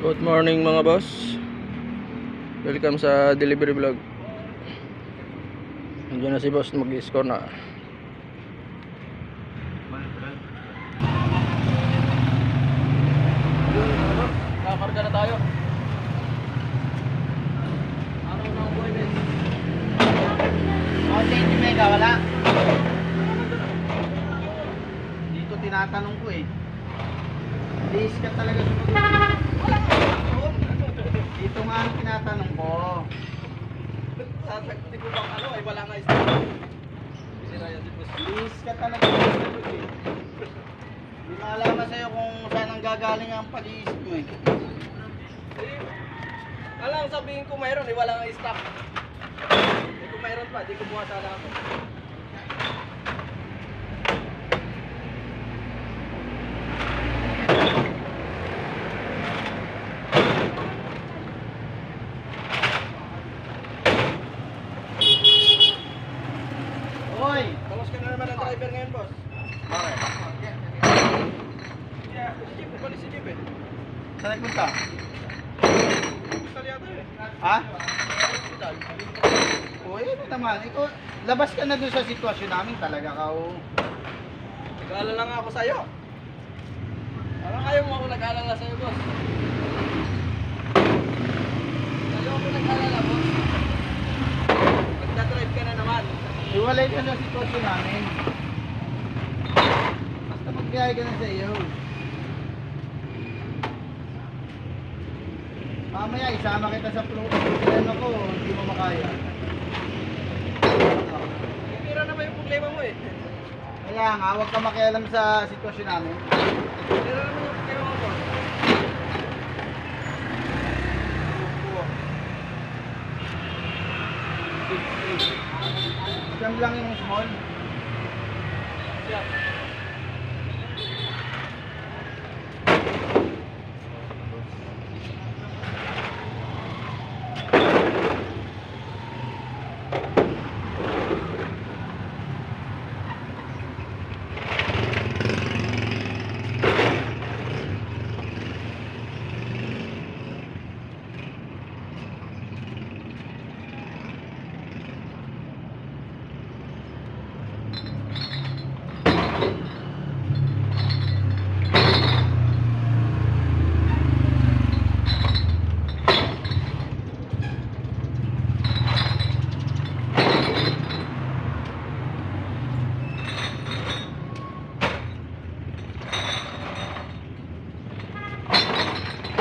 Good morning mga boss. Welcome sa delivery vlog. Nandiyan na si boss, mag-score na. Kakarga na tayo. Ano na ang buhay, Ben? O, change mega, wala. Dito tinatanong ko eh. Please ka talaga sumagot. Dito nga ang tinatanong ko. Sasakti ko bang ano, ay wala nga stop. Please ka talaga sumagot eh. Hindi maalaman sa'yo kung saan ang gagaling ang pag-iisip mo eh. Alang sabihin ko mayroon, ay wala nga stop. Kung mayroon pa, di ko buha sana ako. Hoy! Kalos ka na naman ang driver ngayon, boss. Bakit? Yeah, si Jeep, balik si Jeep eh. Saan nagpunta? Hospital yata eh. Ha? Hospital. O, ito naman. Ikaw, labas ka na dun sa sitwasyon namin talaga ka o. Nag-aalala nga ako sa'yo. Parang ayaw mo ako nag-aalala sa'yo, boss. Sa'yo ako nag-aalala, boss. Magdadrive ka na naman. Iwalay ka sa sitwasyon namin. Basta magbiyahe ka na sa iyo. Mamaya isama kita sa problema ko, hindi mo makaya. Pira na ba yung problema mo eh? Kaya nga, huwag ka makialam sa sitwasyon namin. Pira naman yung problema mo, boss. Siyam lang yung small.